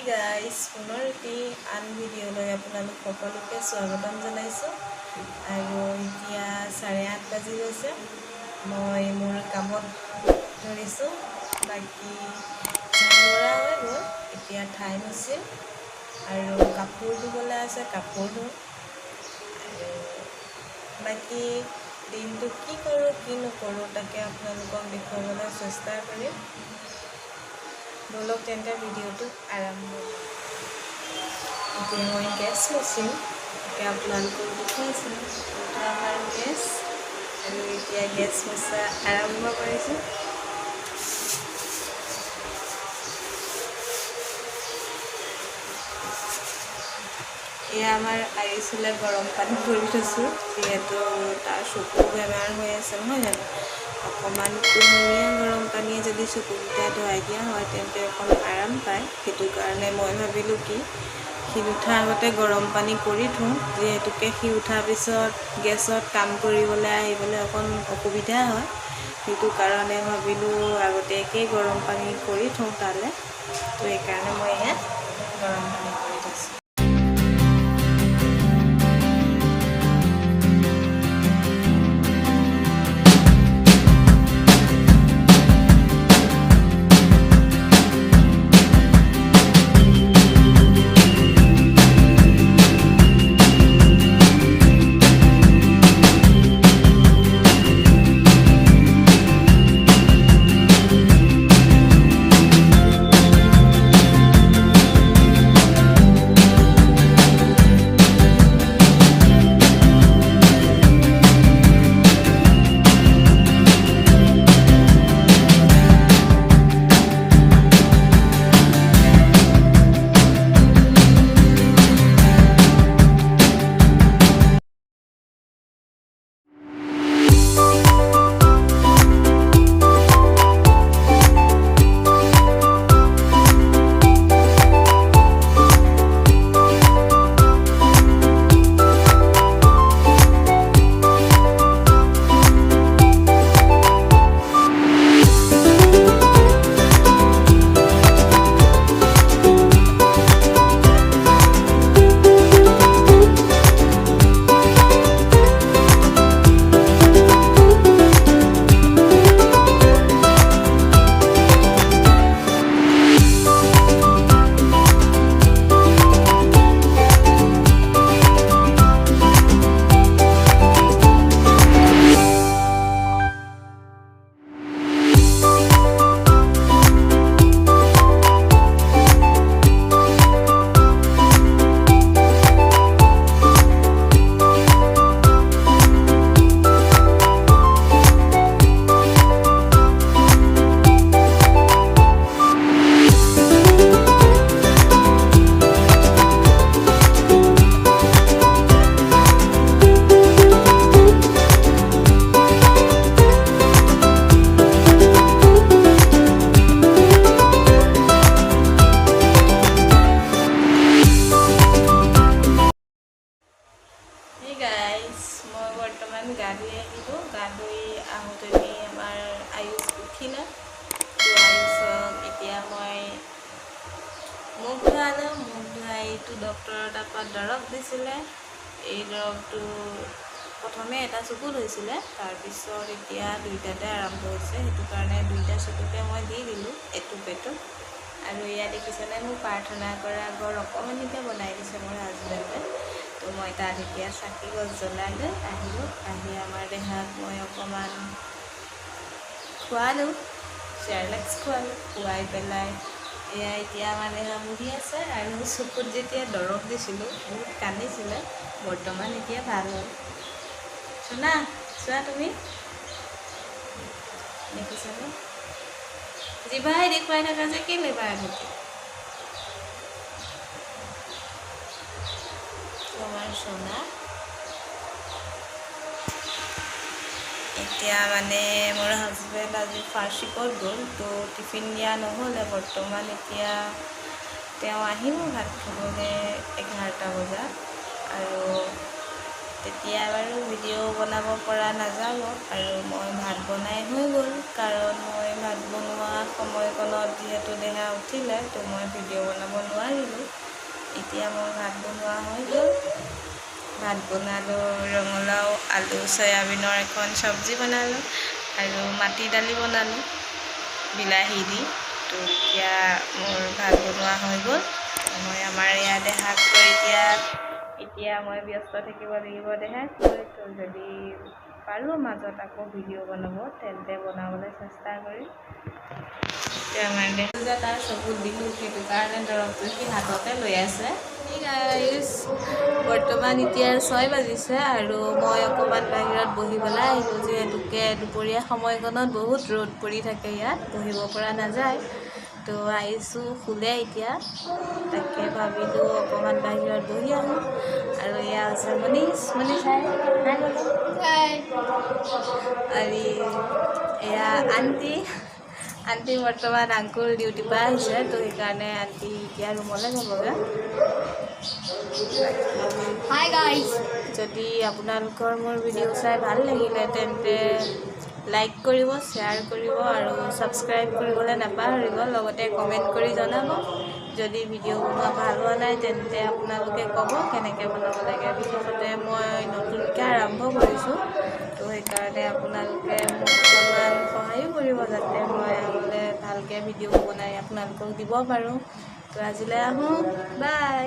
Hey guys, পুনৰ এটি আন ভিডিঅ'লৈ আপোনালোক সকলোকে স্বাগতম জনাইছোঁ আৰু এতিয়া 8:30 বাজি গৈছে মই মোৰ কামত ধৰিছোঁ বাকি জানুৰা হৈ গ'ল এতিয়া ঠাই মুচিম আৰু কাপোৰ ধুবলৈ আছে কাপোৰ ধুম আৰু বাকি দিনটো কি কৰোঁ কি নকৰোঁ তাকে আপোনালোকক দেখুৱাবলৈ চেষ্টা কৰিম বলক তেন্তে ভিডিঅ'টো আৰম্ভ এতিয়া মই গেছ মুচিম এতিয়া আপোনালোকক দেখুৱাইছোঁ এইটো আমাৰ গেছ আৰু এতিয়া গেছ মুচা আৰম্ভ কৰিছোঁ এয়া আমাৰ আইচলে গৰম পানী কৰি থৈছোঁ যিহেতু তাৰ চকু বেমাৰ হৈ আছে নহয় জানো অকণমান কুহুমীয়া গৰম পানীয়ে যদি চকুকেইটা ধুৱাই দিয়া হয় তেন্তে অকণ আৰাম পায় সেইটো কাৰণে মই ভাবিলোঁ কি সি উঠাৰ আগতে গৰম পানী কৰি থওঁ যিহেতুকে সি উঠাৰ পিছত গেছত কাম কৰিবলৈ আহিবলৈ অকণ অসুবিধা হয় সেইটো কাৰণে ভাবিলোঁ আগতীয়াকৈ গৰম পানী কৰি থওঁ তালৈ তো সেইকাৰণে মই ইয়াত গৰম পানী কৰি থৈছোঁ মই বৰ্তমান গা ধুই আহিলোঁ গা ধুই আহোঁতে আমাৰ আয়ুষ উঠিলে আয়ুষক এতিয়া মই মুখ ধুৱালোঁ মুখ ধুৱাই এইটো ডক্টৰৰ তাৰপৰা দৰৱ দিছিলে এই দৰৱটো প্ৰথমে এটা চকুত হৈছিলে তাৰপিছত এতিয়া দুইটাতে আৰম্ভ হৈছে সেইটো কাৰণে দুইটা চকুতে মই দি দিলোঁ এটুপ এটুপ আৰু এয়া দেখিছেনে মোৰ প্ৰাৰ্থনা কৰা ঘৰ অকণমানিকৈ বনাই দিছে মোৰ হাজবেণ্ডে তো মই তাত এতিয়া চাকি গছ জ্বলালৈ আহিলোঁ আহি আমাৰ দেহাক মই অকণমান খোৱালোঁ চেৰেলেক্স খোৱালোঁ খুৱাই পেলাই এয়া এতিয়া আমাৰ দেহা বহি আছে আৰু চকুত যেতিয়া দৰৱ দিছিলোঁ বহুত কান্দিছিলে বৰ্তমান এতিয়া ভাল হ'ল চোনা চোৱা তুমি দেখিছানে জিভাই দেখুৱাই থকা যে কেলৈ বাৰ আগতে আমাৰ সোনা এতিয়া মানে মোৰ হাজবেণ্ড আজি ফাৰ্চিপত গ'ল তো টিফিন দিয়া নহ'লে বৰ্তমান এতিয়া তেওঁ আহিব ভাত খাবলৈ 11টা বজাত আৰু এতিয়া বাৰু ভিডিঅ' বনাব পৰা নাযাব আৰু মই ভাত বনাই হৈ গ'ল, কাৰণ মই ভাত বনোৱা সময়কণত যিহেতু দেহা উঠিলে তো মই ভিডিঅ' বনাব নোৱাৰিলোঁ। এতিয়া মই ভাত বনোৱা হৈ গ'ল। ভাত বনালোঁ, ৰঙালাও আলু চয়াবিনৰ এখন চব্জি বনালোঁ আৰু মাটি দালি বনালোঁ বিলাহী দি। তো এতিয়া মোৰ ভাত বনোৱা হৈ গ'ল। মই আমাৰ এয়া দেহাক কৈ এতিয়া মই ব্যস্ত থাকিব লাগিব দেহাক কৈ। তো যদি পাৰোঁ মাজত আকৌ ভিডিঅ' বনাব তেন্তে বনাবলৈ চেষ্টা কৰিম। এতিয়া আমাৰ দেহা যে তাৰ চকুত দিলোঁ, সেইটো কাৰণে দৰৱটো সি হাততে লৈ আছে। গাইজ, বৰ্তমান এতিয়া 6 বাজিছে আৰু মই অকণমান বাহিৰত বহিবলৈ আহিলোঁ, যিহেতুকে দুপৰীয়া সময়কণত বহুত ৰ'দ পৰি থাকে, ইয়াত বহিব পৰা নাযায়। তো আহিছোঁ, শুলে এতিয়া, তাকে ভাবিলোঁ অকণমান বাহিৰত বহি আহোঁ। আৰু এয়া আছে মনীষ আৰু এয়া আণ্টি বৰ্তমান আংকুল ডিউটিৰ পৰা আহিছে, তো সেইকাৰণে আণ্টি এতিয়া ৰুমলৈ যাবগৈ। হাই গাইজ, যদি আপোনালোকৰ মোৰ ভিডিঅ' চাই ভাল লাগিলে তেন্তে লাইক কৰিব, শ্বেয়াৰ কৰিব আৰু ছাবস্ক্ৰাইব কৰিবলৈ নাপাহৰিব। লগতে কমেণ্ট কৰি জনাব। যদি ভিডিঅ' বনোৱা ভাল হোৱা নাই তেন্তে আপোনালোকে ক'ব কেনেকৈ বনাব লাগে। বিশেষতে মই নতুনকৈ আৰম্ভ কৰিছোঁ, তো সেইকাৰণে আপোনালোকে মোক অকণমান সহায়ো কৰিব, যাতে মই আগলৈ ভালকৈ ভিডিঅ' বনাই আপোনালোকক দিব পাৰোঁ। তো আজিলৈ আহোঁ, বাই।